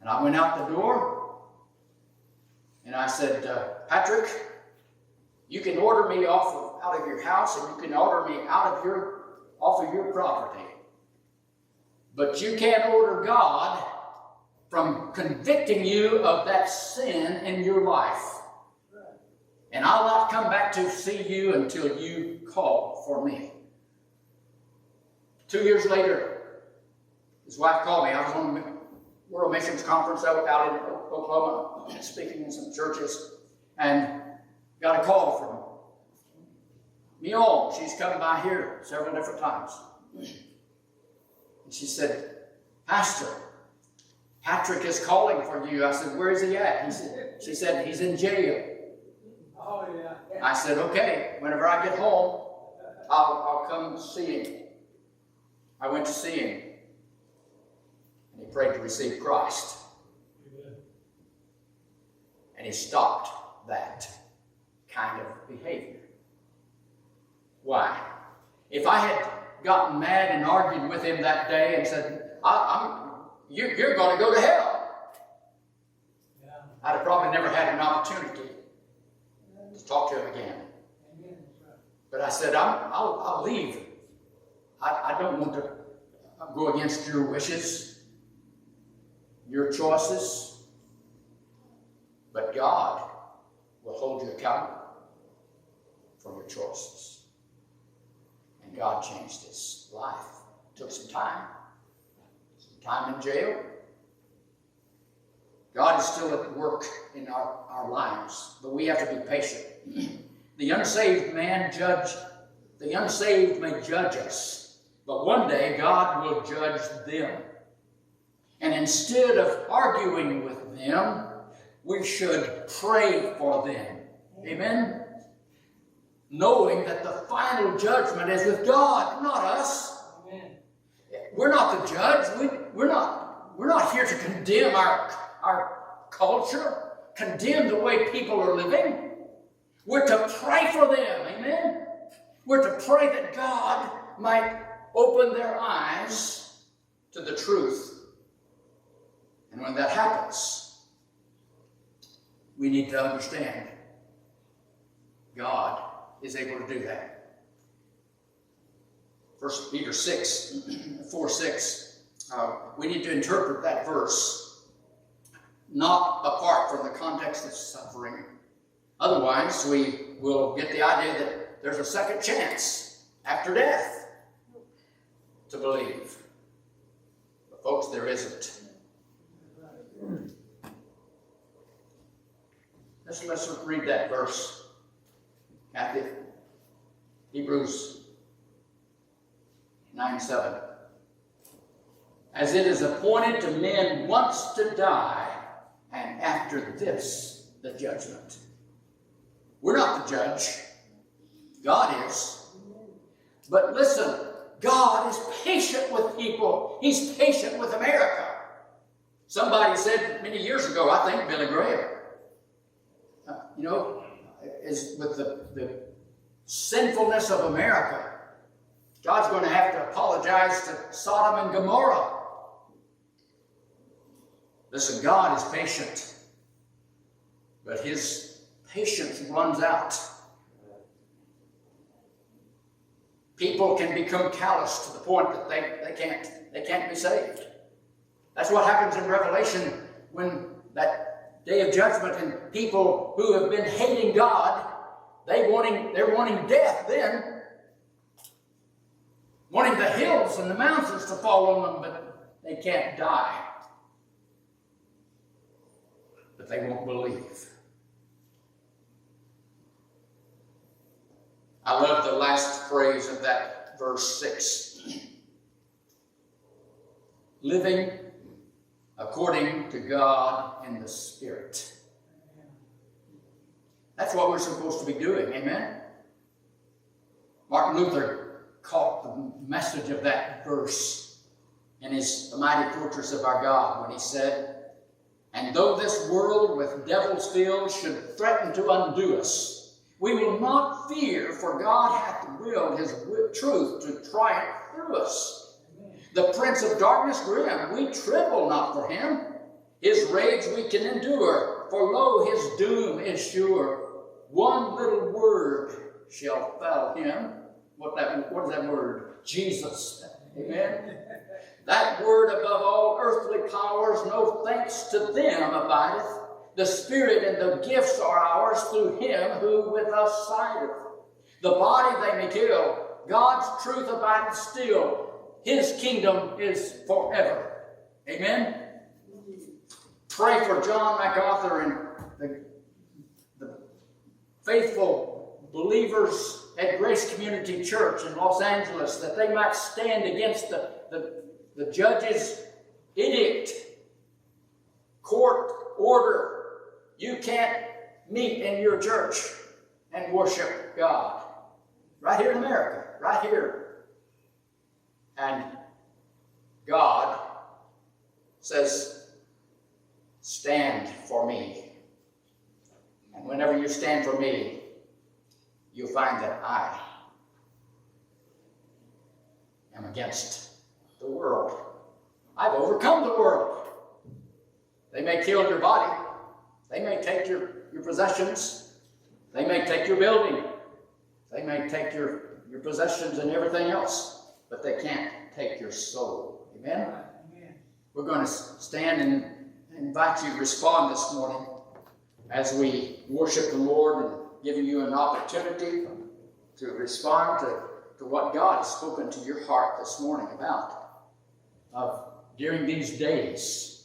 And I went out the door, and I said, Patrick, you can order me out of your house, and you can order me off of your property. But you can't order God from convicting you of that sin in your life. And I'll not come back to see you until you call for me. 2 years later, his wife called me. I was on a World Missions Conference out in Oklahoma, speaking in some churches, and got a call from Mule. She's come by here several different times. And she said, Pastor, Patrick is calling for you. I said, where is he at? She said, he's in jail. Oh, yeah. I said, okay, whenever I get home, I'll come see him. I went to see him. And he prayed to receive Christ. Amen. And he stopped that kind of behavior. Why? If I had gotten mad and argued with him that day and said, you're going to go to hell, Yeah. I'd have probably never had an opportunity to talk to him again. Amen. But I said, I'll leave. I don't want to go against your wishes, your choices, but God will hold you accountable for your choices. And God changed his life. Took some time in jail. God is still at work in our lives, but we have to be patient. The unsaved may judge us, but one day God will judge them. And instead of arguing with them, we should pray for them. Amen? Knowing that the final judgment is with God, not us. Amen. We're not the judge. We're not here to condemn our culture, condemn the way people are living. We're to pray for them. Amen? We're to pray that God might open their eyes to the truth. And when that happens, we need to understand God is able to do that. 1 Peter 4:6. We need to interpret that verse not apart from the context of suffering. Otherwise, we will get the idea that there's a second chance after death to believe. But folks, there isn't. Let's read that verse. Kathy, Hebrews 9:7. As it is appointed to men once to die, and after this, the judgment. We're not the judge. God is. But listen, God is patient with people. He's patient with America. Somebody said many years ago, I think Billy Graham, is with the sinfulness of America, God's going to have to apologize to Sodom and Gomorrah. Listen, God is patient, but his patience runs out. People can become callous to the point that they can't be saved. That's what happens in Revelation when that day of judgment and people who have been hating God, they're wanting death then, wanting the hills and the mountains to fall on them, but they can't die. But they won't believe. I love the last phrase of that verse 6. Living according to God in the Spirit. That's what we're supposed to be doing, amen? Martin Luther caught the message of that verse in his The Mighty Fortress of Our God when he said, and though this world with devils filled should threaten to undo us, we will not fear, for God hath willed his truth to triumph through us. The prince of darkness grim, we tremble not for him. His rage we can endure, for lo, his doom is sure. One little word shall fell him. What is that word? Jesus. Amen. That word above all earthly powers, no thanks to them abideth. The Spirit and the gifts are ours through him who with us sideth. The body they may kill, God's truth abideth still. His kingdom is forever. Amen. Pray for John MacArthur and the faithful believers at Grace Community Church in Los Angeles, that they might stand against the judge's edict, court order. You can't meet in your church and worship God. Right here in America, right here. And God says, stand for me. And whenever you stand for me, you'll find that I am against the world. I've overcome the world. They may kill your body. They may take your possessions. They may take your building. They may take your possessions and everything else. But they can't take your soul. Amen? Amen. We're going to stand and invite you to respond this morning as we worship the Lord and giving you an opportunity to respond to what God has spoken to your heart this morning about during these days.